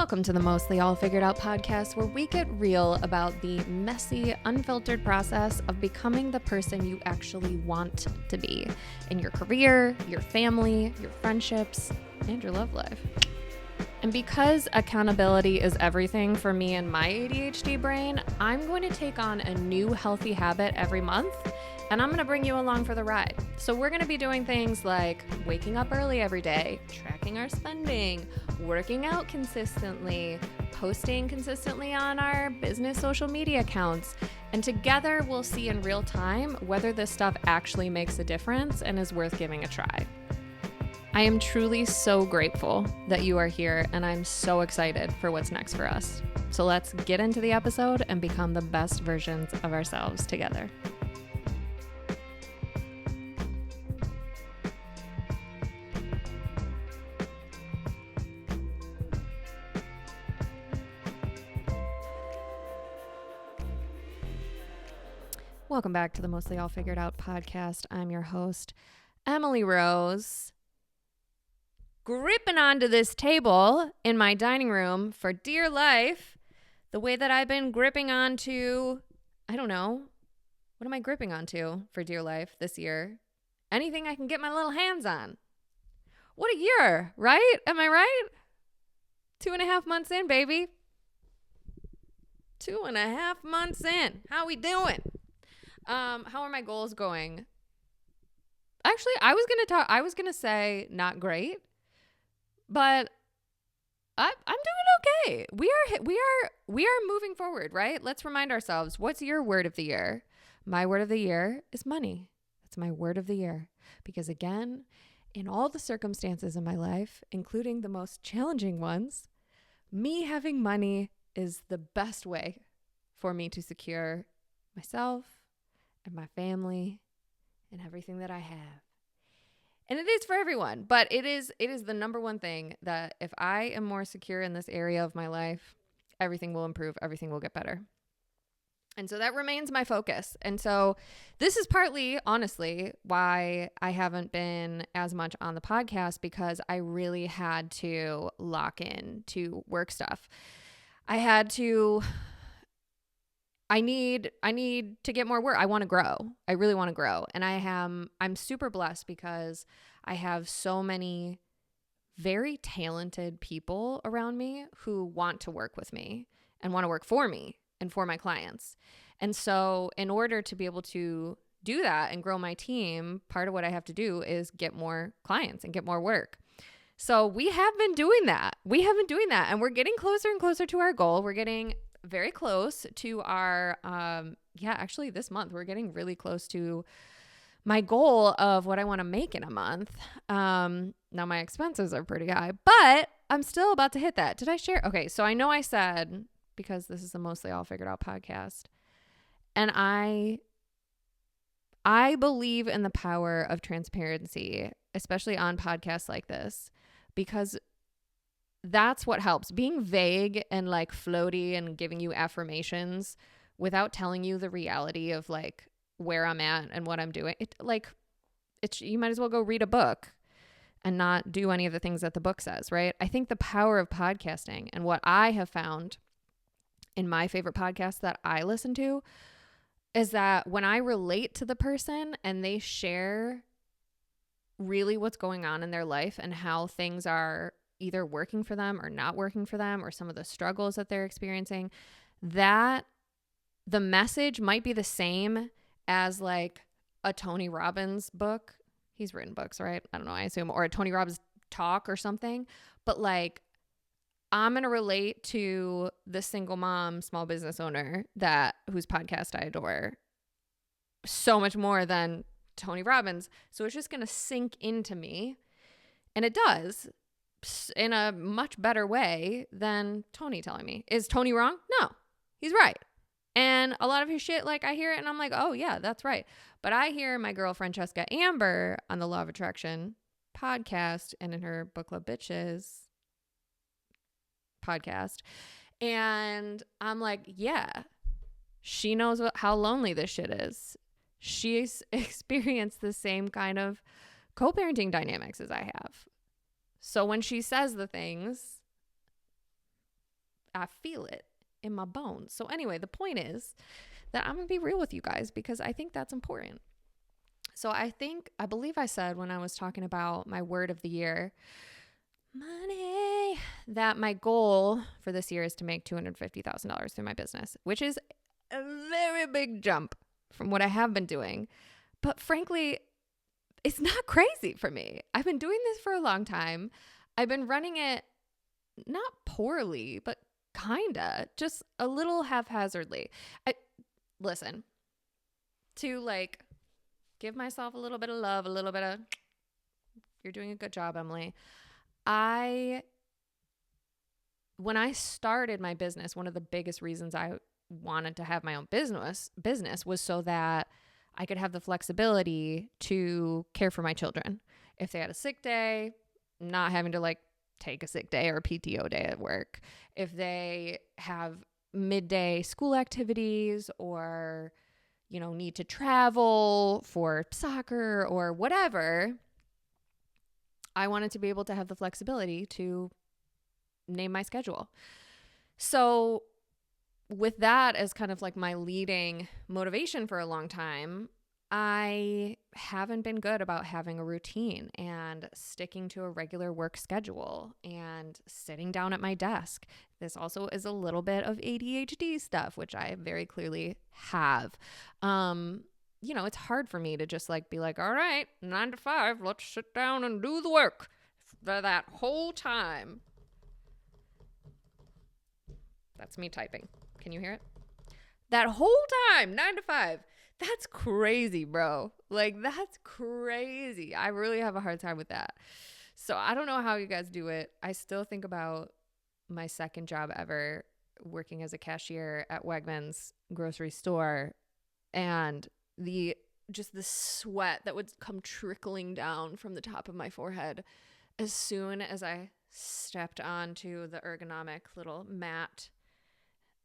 Welcome to the Mostly All Figured Out podcast, where we get real about the messy, unfiltered process of becoming the person you actually want to be in your career, your family, your friendships, and your love life. And because accountability is everything for me and my ADHD brain, I'm going to take on a new healthy habit every month, and I'm going to bring you along for the ride. So we're going to be doing things like waking up early every day, tracking our spending, working out consistently, posting consistently on our business social media accounts, and together we'll see in real time whether this stuff actually makes a difference and is worth giving a try. I am truly so grateful that you are here, and I'm so excited for what's next for us. So let's get into the episode and become the best versions of ourselves together. Welcome back to the Mostly All Figured Out podcast. I'm your host, Emily Rose, gripping onto this table in my dining room for dear life, the way that I've been gripping onto, I don't know, what am I gripping onto for dear life this year? Anything I can get my little hands on. What a year, right? Am I right? 2.5 months in, baby. 2.5 months in. How we doing? How are my goals going? Actually, I was gonna say not great, but I'm doing okay. We are moving forward, right? Let's remind ourselves, what's your word of the year? My word of the year is money. That's my word of the year. Because again, in all the circumstances in my life, including the most challenging ones, me having money is the best way for me to secure myself and my family and everything that I have. And it is for everyone, but it is the number one thing that if I am more secure in this area of my life, everything will improve, everything will get better. And so that remains my focus. And so this is partly, honestly, why I haven't been as much on the podcast, because I really had to lock in to work stuff. I need to get more work. I want to grow. I really want to grow. And I'm super blessed because I have so many very talented people around me who want to work with me and want to work for me and for my clients. And so in order to be able to do that and grow my team, part of what I have to do is get more clients and get more work. So we have been doing that. And we're getting closer and closer to our goal. We're getting very close to our, actually this month, we're getting really close to my goal of what I want to make in a month. Now my expenses are pretty high, but I'm still about to hit that. Did I share? Okay. So I know I said, because this is the Mostly All Figured Out podcast, and I believe in the power of transparency, especially on podcasts like this, because that's what helps. Being vague and like floaty and giving you affirmations without telling you the reality of like where I'm at and what I'm doing. You might as well go read a book and not do any of the things that the book says, right? I think the power of podcasting, and what I have found in my favorite podcasts that I listen to, is that when I relate to the person and they share really what's going on in their life and how things are either working for them or not working for them, or some of the struggles that they're experiencing, that the message might be the same as like a Tony Robbins book. He's written books, right? I don't know, I assume, or a Tony Robbins talk or something. But like, I'm going to relate to the single mom, small business owner whose podcast I adore so much more than Tony Robbins. So it's just going to sink into me. And it does, in a much better way than Tony telling me. Is Tony wrong? No, he's right. And a lot of his shit, like I hear it and I'm like, oh yeah, that's right. But I hear my girl Francesca Amber on the Law of Attraction podcast and in her Book Club Bitches podcast. And I'm like, yeah, she knows how lonely this shit is. She's experienced the same kind of co-parenting dynamics as I have. So when she says the things I feel it in my bones. So anyway, the point is that I'm going to be real with you guys because I think that's important. So I believe I said when I was talking about my word of the year, money, that my goal for this year is to make $250,000 through my business, which is a very big jump from what I have been doing. But frankly, it's not crazy for me. I've been doing this for a long time. I've been running it not poorly, but kinda, just a little haphazardly. Listen, to like give myself a little bit of love, a little bit of, you're doing a good job, Emily. When I started my business, one of the biggest reasons I wanted to have my own business was so that I could have the flexibility to care for my children. If they had a sick day, not having to like take a sick day or a PTO day at work. If they have midday school activities or, need to travel for soccer or whatever, I wanted to be able to have the flexibility to name my schedule. So with that as kind of like my leading motivation for a long time, I haven't been good about having a routine and sticking to a regular work schedule and sitting down at my desk. This also is a little bit of ADHD stuff, which I very clearly have. It's hard for me to just like be like, all right, 9 to 5, let's sit down and do the work for that whole time. That's me typing. Can you hear it? That whole time, 9 to 5. That's crazy, bro. Like, that's crazy. I really have a hard time with that. So I don't know how you guys do it. I still think about my second job ever, working as a cashier at Wegmans grocery store, and the sweat that would come trickling down from the top of my forehead as soon as I stepped onto the ergonomic little mat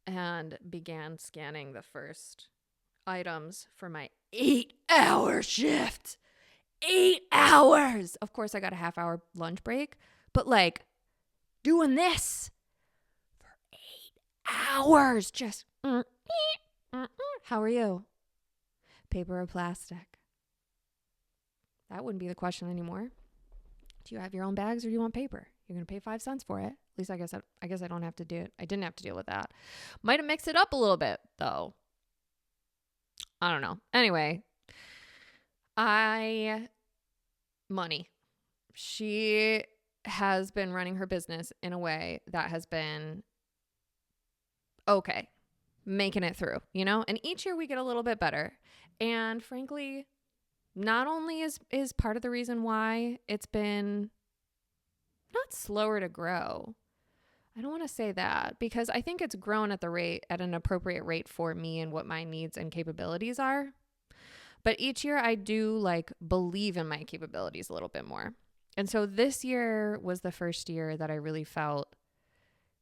and began scanning the first items for my 8-hour shift. 8 hours. Of course, I got a half-hour lunch break, but like doing this for 8 hours, just how are you? Paper or plastic? That wouldn't be the question anymore. Do you have your own bags or do you want paper? You're going to pay 5 cents for it. At least I guess I don't have to do it. I didn't have to deal with that. Might have mixed it up a little bit though. I don't know. Anyway, Money. She has been running her business in a way that has been okay, making it through, and each year we get a little bit better. And frankly, not only is part of the reason why it's been not slower to grow. I don't want to say that because I think it's grown at an appropriate rate for me and what my needs and capabilities are. But each year I do like believe in my capabilities a little bit more. And so this year was the first year that I really felt,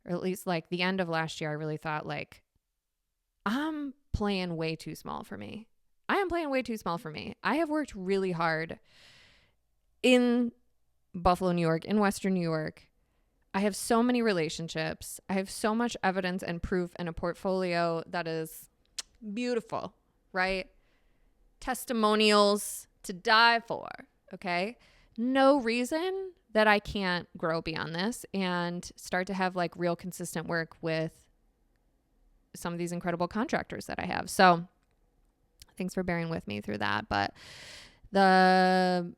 or at least like the end of last year, I really thought like, I'm playing way too small for me. I am playing way too small for me. I have worked really hard in Buffalo, New York, in Western New York. I have so many relationships. I have so much evidence and proof and a portfolio that is beautiful, right? Testimonials to die for, okay? No reason that I can't grow beyond this and start to have like real consistent work with some of these incredible contractors that I have. So thanks for bearing with me through that. But the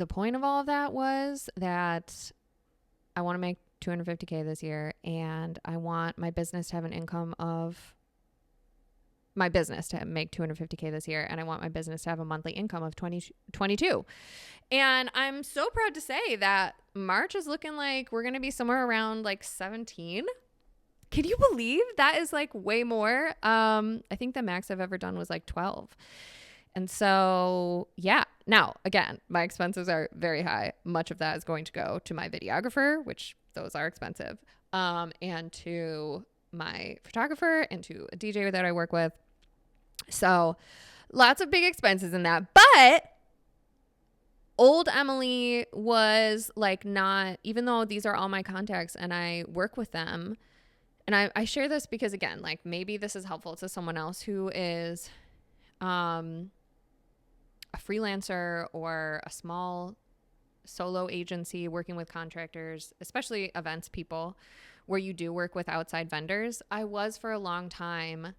point of all of that was that I want to make $250K this year, and I want my business to have an income of my business to make $250K this year, and I want my business to have a monthly income of 22. And I'm so proud to say that March is looking like we're going to be somewhere around like 17. Can you believe that is like way more? I think the max I've ever done was like 12. And so, yeah. Now, again, my expenses are very high. Much of that is going to go to my videographer, which those are expensive, and to my photographer and to a DJ that I work with. So lots of big expenses in that. But Old Emily was like not, even though these are all my contacts and I work with them, and I share this because, again, like maybe this is helpful to someone else who is a freelancer or a small solo agency working with contractors, especially events people, where you do work with outside vendors. I was for a long time.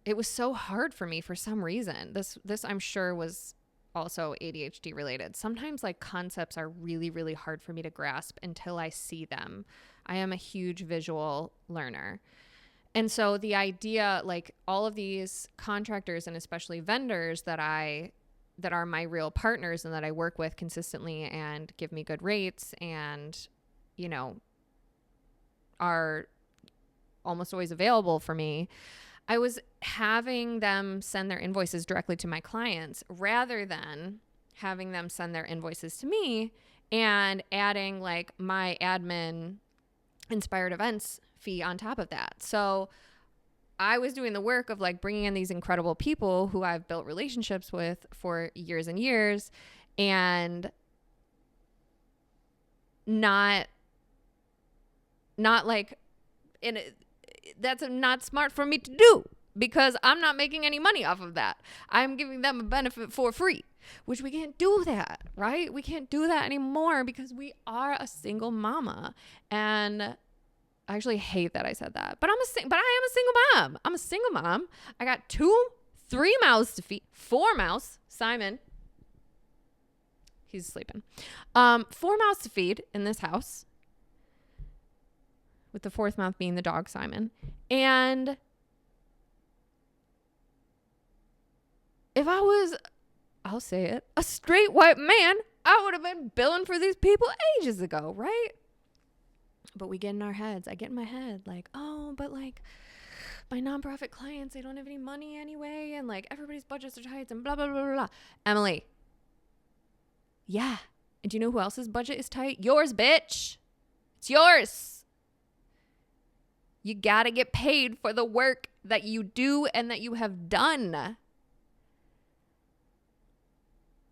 It was so hard for me for some reason. This I'm sure was also ADHD related. Sometimes like concepts are really, really hard for me to grasp until I see them. I am a huge visual learner. And so the idea, like all of these contractors and especially vendors that are my real partners and that I work with consistently and give me good rates and, you know, are almost always available for me, I was having them send their invoices directly to my clients rather than having them send their invoices to me and adding like my admin inspired events fee on top of that. So I was doing the work of like bringing in these incredible people who I've built relationships with for years and years, and not like in it. That's not smart for me to do because I'm not making any money off of that. I'm giving them a benefit for free, which we can't do that, right? We can't do that anymore because we are a single mama. And I actually hate that I said that, but I am a single mom. I'm a single mom. I got 3 mouths to feed, 4 mouths. Simon, he's sleeping. 4 mouths to feed in this house, with the 4th mouth being the dog, Simon. And if I was, I'll say it, a straight white man, I would have been billing for these people ages ago, right? But we get in our heads. I get in my head like, oh, but like my nonprofit clients, they don't have any money anyway. And like everybody's budgets are tight and blah, blah, blah, blah, blah. Emily. Yeah. And do you know who else's budget is tight? Yours, bitch. It's yours. You got to get paid for the work that you do and that you have done.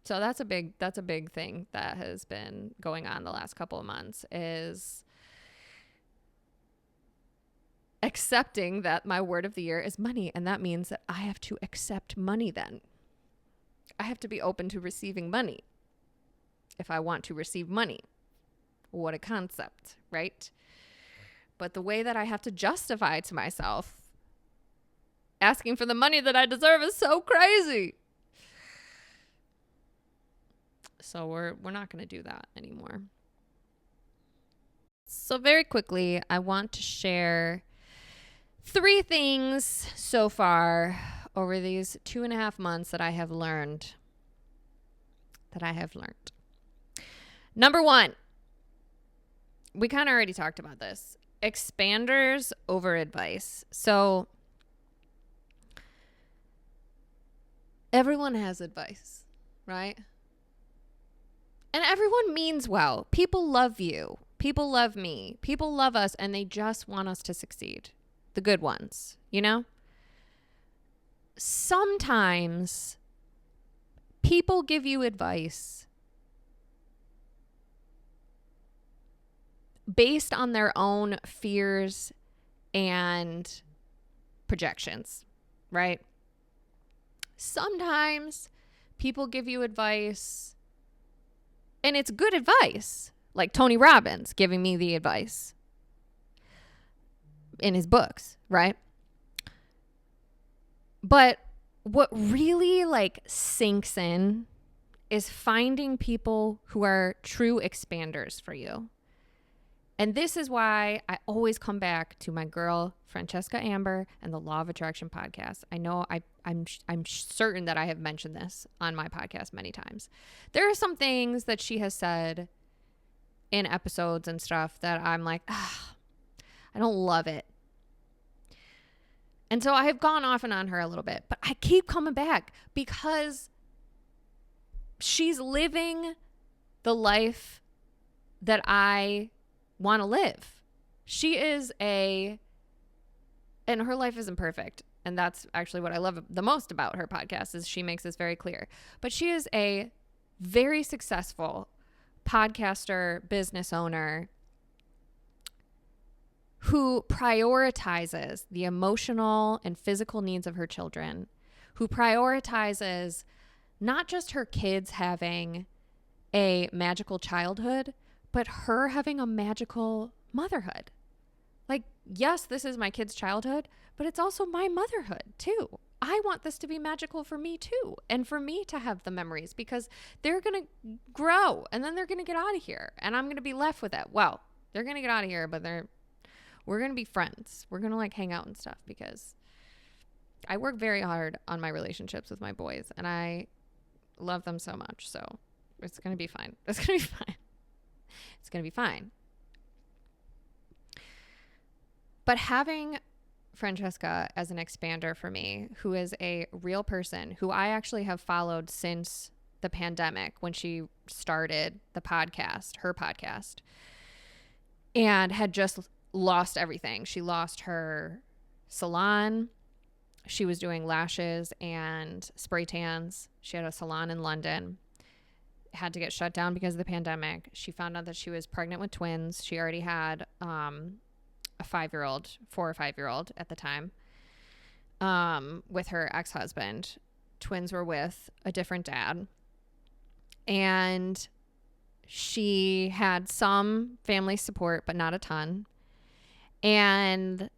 So that's a big thing that has been going on the last couple of months, is accepting that my word of the year is money. And that means that I have to accept money then. I have to be open to receiving money if I want to receive money. What a concept, right? But the way that I have to justify to myself asking for the money that I deserve is so crazy. So we're not going to do that anymore. So very quickly, I want to share 3 things so far over these 2.5 months that I have learned. Number 1, we kind of already talked about this. Expanders over advice. So everyone has advice, right? And everyone means well. People love you. People love me. People love us, and they just want us to succeed. The good ones, you know? Sometimes people give you advice based on their own fears and projections, right? Sometimes people give you advice and it's good advice, like Tony Robbins giving me the advice in his books, right? But what really like sinks in is finding people who are true expanders for you. And this is why I always come back to my girl, Francesca Amber, and the Law of Attraction podcast. I know I'm certain that I have mentioned this on my podcast many times. There are some things that she has said in episodes and stuff that I'm like, I don't love it. And so I have gone off and on her a little bit, but I keep coming back because she's living the life that I want to live. She is and her life isn't perfect. And that's actually what I love the most about her podcast, is she makes this very clear. But she is a very successful podcaster, business owner who prioritizes the emotional and physical needs of her children, who prioritizes not just her kids having a magical childhood, but her having a magical motherhood. Like, yes, this is my kid's childhood, but it's also my motherhood too. I want this to be magical for me too, and for me to have the memories, because they're going to grow and then they're going to get out of here and I'm going to be left with it. Well, they're going to get out of here, but we're going to be friends. We're going to like hang out and stuff, because I work very hard on my relationships with my boys and I love them so much. So it's going to be fine. It's going to be fine. It's going to be fine. But having Francesca as an expander for me, who is a real person who I actually have followed since the pandemic, when she started the podcast, her podcast, and had just lost everything. She lost her salon. She was doing lashes and spray tans. She had a salon in London. Had to get shut down because of the pandemic. She found out that she was pregnant with twins. She already had a 5-year-old, 4 or 5-year-old at the time, with her ex-husband. Twins were with a different dad. And she had some family support, but not a ton. And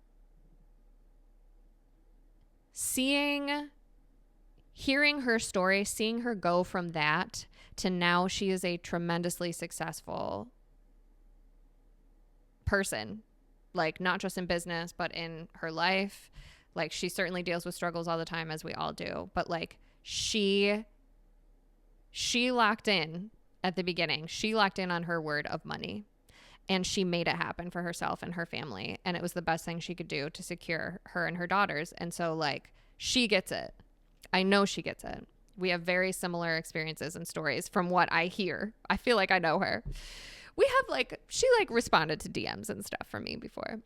hearing her story, seeing her go from that to now she is a tremendously successful person, like not just in business, but in her life. Like, she certainly deals with struggles all the time, as we all do. But like, she locked in at the beginning. She locked in on her word of money, and she made it happen for herself and her family. And it was the best thing she could do to secure her and her daughters. And so like, she gets it. I know she gets it. We have very similar experiences and stories from what I hear. I feel like I know her. We have like, she like responded to DMs and stuff from me before.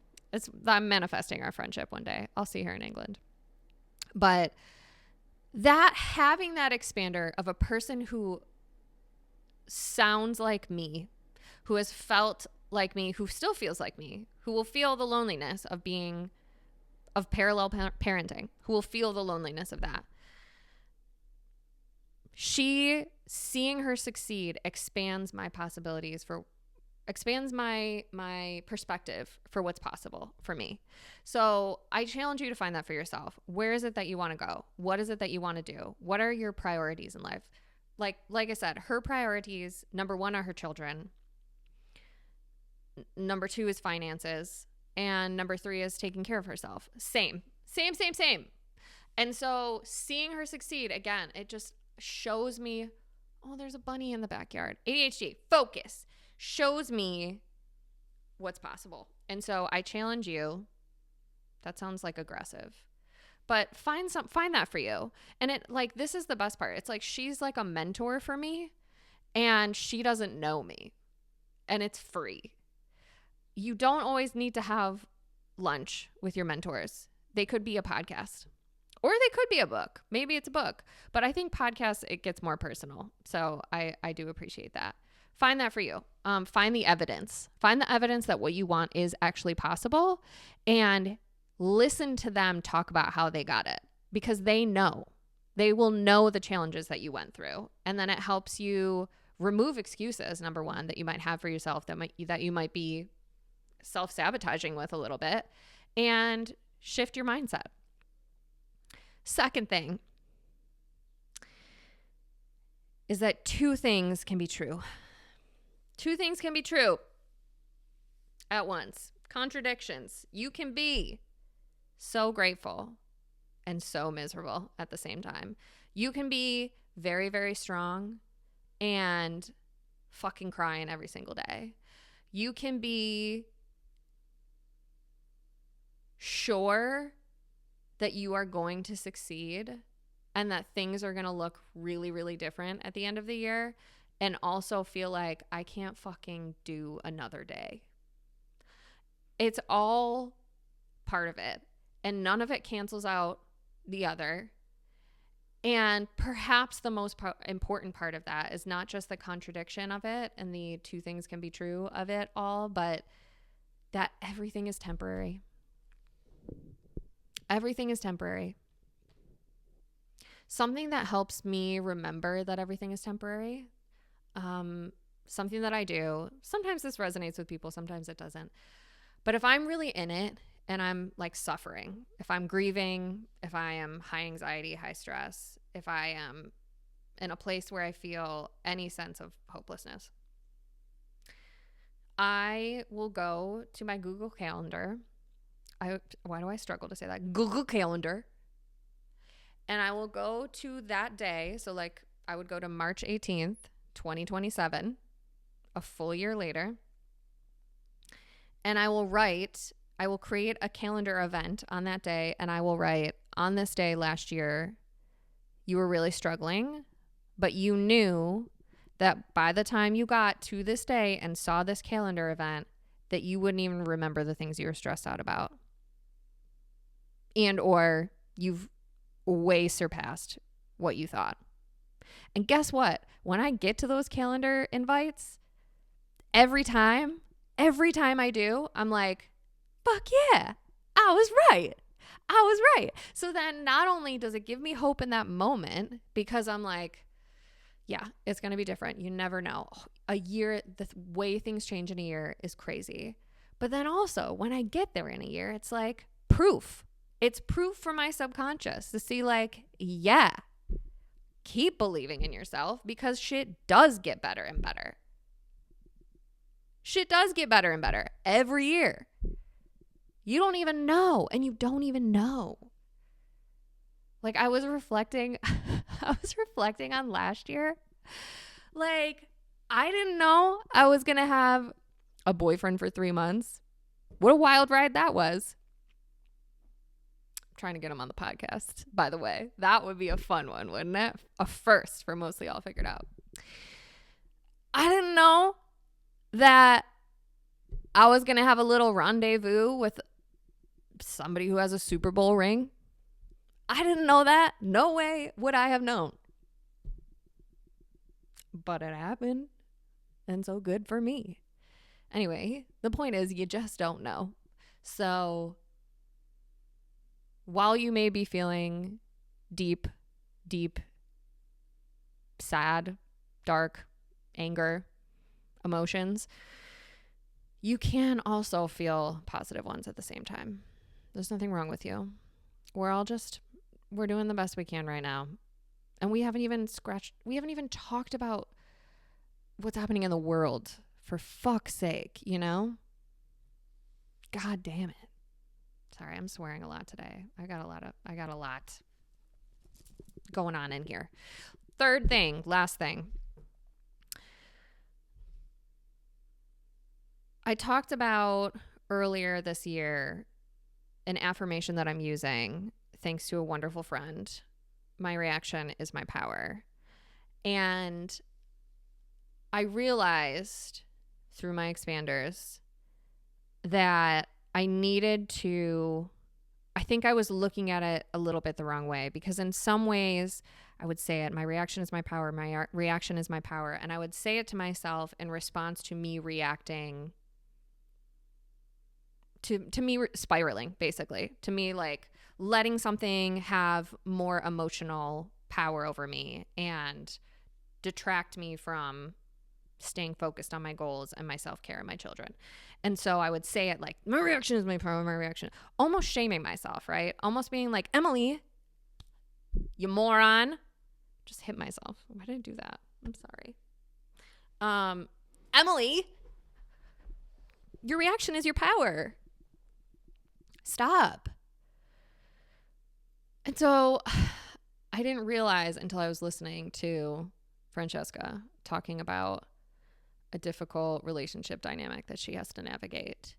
I'm manifesting our friendship one day. I'll see her in England. But having that expander of a person who sounds like me, who has felt like me, who still feels like me, who will feel the loneliness of parallel parenting, who will feel the loneliness of that. Seeing her succeed expands my possibilities expands my perspective for what's possible for me. So I challenge you to find that for yourself. Where is it that you want to go? What is it that you want to do? What are your priorities in life? Like I said, her priorities, number 1 are her children. Number 2 is finances. And number 3 is taking care of herself. Same. And so seeing her succeed, again, it just shows me, oh, there's a bunny in the backyard. ADHD, focus, shows me what's possible. And so I challenge you. That sounds like aggressive, but find that for you. And it, like, this is the best part. It's like, she's like a mentor for me, and she doesn't know me, and it's free. You don't always need to have lunch with your mentors. They could be a podcast, or they could be a book. Maybe it's a book, but I think podcasts, it gets more personal. So I do appreciate that. Find that for you. Find the evidence. Find the evidence that what you want is actually possible, and listen to them talk about how they got it, because they will know the challenges that you went through. And then it helps you remove excuses, number 1, that you might have for yourself that you might be self-sabotaging with a little bit, and shift your mindset. Second thing is that 2 things can be true. 2 things can be true at once. Contradictions. You can be so grateful and so miserable at the same time. You can be very, very strong and fucking crying every single day. You can be sure that you are going to succeed and that things are going to look really, really different at the end of the year, and also feel like, I can't fucking do another day. It's all part of it, and none of it cancels out the other. And perhaps the most important part of that is not just the contradiction of it and the two things can be true of it all, but that everything is temporary. Everything is temporary. Something that helps me remember that everything is temporary, something that I do, sometimes this resonates with people, sometimes it doesn't. But if I'm really in it and I'm like suffering, if I'm grieving, if I am high anxiety, high stress, if I am in a place where I feel any sense of hopelessness, I will go to my Google Calendar. Why do I struggle to say that? Google Calendar. And I will go to that day. So like I would go to March 18th, 2027, a full year later. And I will create a calendar event on that day. And I will write, on this day last year, you were really struggling, but you knew that by the time you got to this day and saw this calendar event, that you wouldn't even remember the things you were stressed out about. And or you've way surpassed what you thought. And guess what? When I get to those calendar invites, every time I do, I'm like, fuck yeah, I was right. So then not only does it give me hope in that moment, because I'm like, yeah, it's going to be different. You never know. A year, the way things change in a year is crazy. But then also when I get there in a year, it's like proof. It's proof for my subconscious to see like, yeah, keep believing in yourself because shit does get better and better. Shit does get better and better every year. You don't even know, and you don't even know. Like I was reflecting on last year. Like I didn't know I was going to have a boyfriend for 3 months. What a wild ride that was. I'm trying to get him on the podcast, by the way. That would be a fun one, wouldn't it? A first for Mostly All Figured Out. I didn't know that I was going to have a little rendezvous with somebody who has a Super Bowl ring. I didn't know that. No way would I have known. But it happened. And so good for me. Anyway, the point is you just don't know. So while you may be feeling deep, sad, dark, anger, emotions, you can also feel positive ones at the same time. There's nothing wrong with you. We're doing the best we can right now. And we haven't even talked about what's happening in the world, for fuck's sake, you know? God damn it. Sorry, I'm swearing a lot today. I got a lot going on in here. Last thing. I talked about earlier this year an affirmation that I'm using thanks to a wonderful friend. My reaction is my power. And I realized through my expanders that I think I was looking at it a little bit the wrong way, because in some ways I would say it, my reaction is my power, my reaction is my power. And I would say it to myself in response to me reacting to me spiraling, basically, to me like letting something have more emotional power over me and detract me from staying focused on my goals and my self-care and my children. And so I would say it like, my reaction is my power, my reaction, almost shaming myself, right? Almost being like, Emily, you moron. Just hit myself. Why did I do that? I'm sorry. Emily, your reaction is your power. Stop. And so I didn't realize until I was listening to Francesca talking about a difficult relationship dynamic that she has to navigate,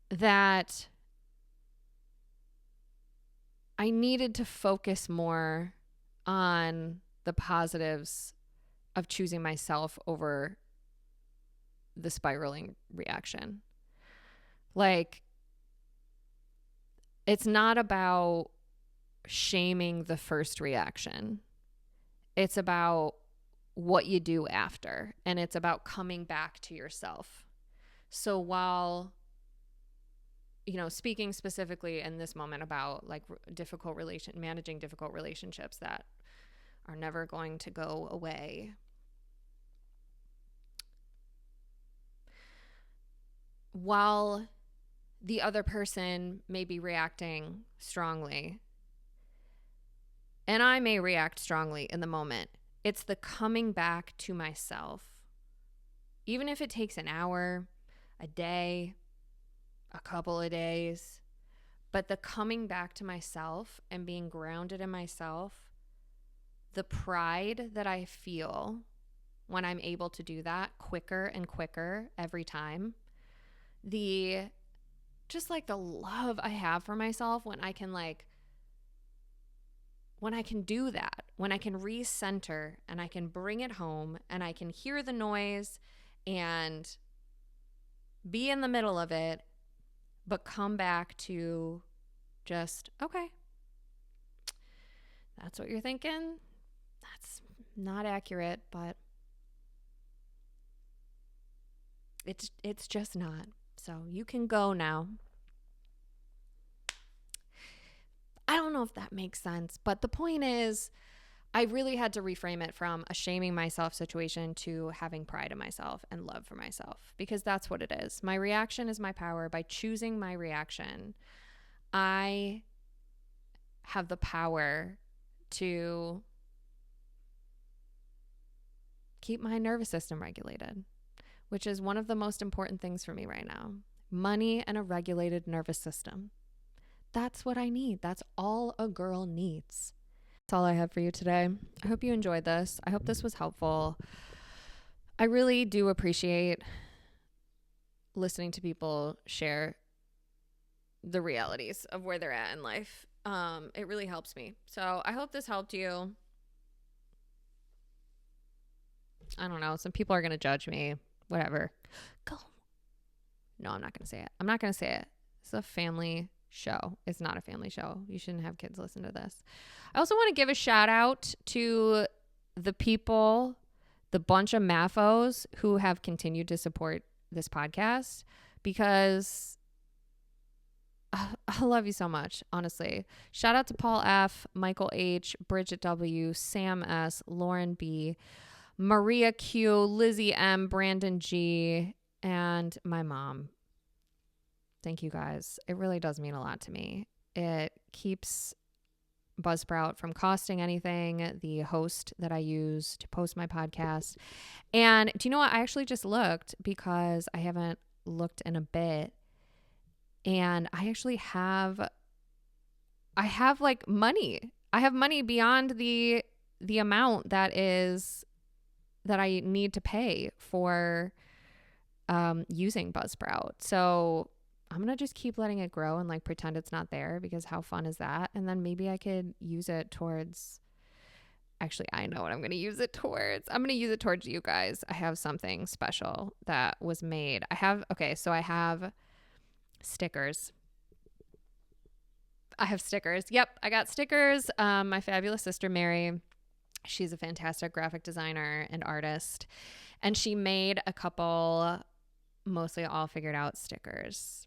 that I needed to focus more on the positives of choosing myself over the spiraling reaction. Like, it's not about shaming the first reaction. It's about what you do after, and it's about coming back to yourself. So while, speaking specifically in this moment about like managing difficult relationships that are never going to go away, while the other person may be reacting strongly, and I may react strongly in the moment, it's the coming back to myself. Even if it takes an hour, a day, a couple of days, but the coming back to myself and being grounded in myself, the pride that I feel when I'm able to do that quicker and quicker every time, just like the love I have for myself when I can do that, when I can recenter and I can bring it home and I can hear the noise and be in the middle of it, but come back to just, okay, that's what you're thinking. That's not accurate, but it's just not. So you can go now. I don't know if that makes sense, but the point is, I really had to reframe it from a shaming myself situation to having pride in myself and love for myself, because that's what it is. My reaction is my power. By choosing my reaction, I have the power to keep my nervous system regulated, which is one of the most important things for me right now. Money and a regulated nervous system. That's what I need. That's all a girl needs. That's all I have for you today. I hope you enjoyed this. I hope this was helpful. I really do appreciate listening to people share the realities of where they're at in life. It really helps me. So I hope this helped you. I don't know. Some people are going to judge me. Whatever. Go. No, I'm not going to say it. I'm not going to say it. It's a family show. It's not a family show. You shouldn't have kids listen to this. I also want to give a shout out to the people, the bunch of MAFOs who have continued to support this podcast, because I love you so much, honestly. Shout out to Paul F., Michael H., Bridget W., Sam S., Lauren B., Maria Q., Lizzie M., Brandon G., and my mom. Thank you guys. It really does mean a lot to me. It keeps Buzzsprout from costing anything, the host that I use to post my podcast. And do you know what? I actually just looked, because I haven't looked in a bit. And I actually have like money. I have money beyond the amount that I need to pay for using Buzzsprout. So I'm going to just keep letting it grow and like pretend it's not there, because how fun is that? And then maybe I could use it towards, actually, I know what I'm going to use it towards. I'm going to use it towards you guys. I have something special that was made. I have stickers. Yep, I got stickers. My fabulous sister, Mary, she's a fantastic graphic designer and artist, and she made a couple mostly all figured out stickers.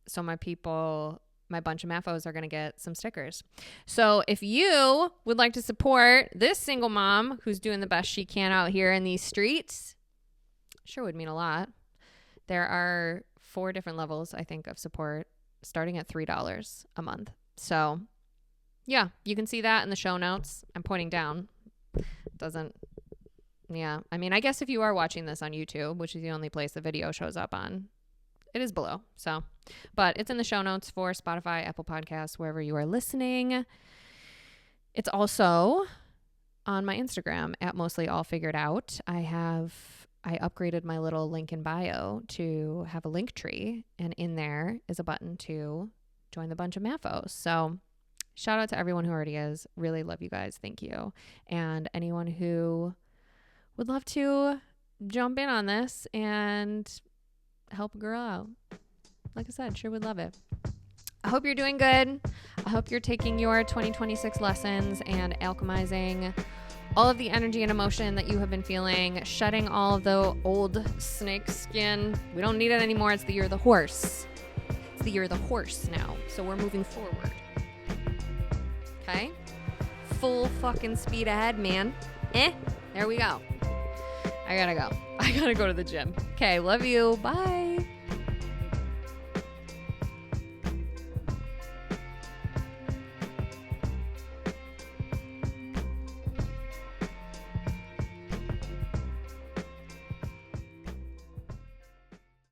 So my bunch of MAFOs are going to get some stickers. So if you would like to support this single mom who's doing the best she can out here in these streets, sure would mean a lot. There are 4 different levels, I think, of support, starting at $3 a month. So yeah, you can see that in the show notes. I'm pointing down. I mean, I guess if you are watching this on YouTube, which is the only place the video shows up on, it is below. So, but it's in the show notes for Spotify, Apple Podcasts, wherever you are listening. It's also on my Instagram at Mostly All Figured Out. I upgraded my little link in bio to have a link tree, and in there is a button to join the bunch of MAFOs. So shout out to everyone who already is. Really love you guys. Thank you. And anyone who would love to jump in on this and help a girl out, like I said, sure would love it. I hope you're doing good. I hope you're taking your 2026 lessons and alchemizing all of the energy and emotion that you have been feeling, shedding all of the old snake skin. We don't need it anymore. It's the year of the horse. It's the year of the horse now. So we're moving forward. Okay? Full fucking speed ahead, man. There we go. I gotta go. I gotta go to the gym. Okay, love you. Bye.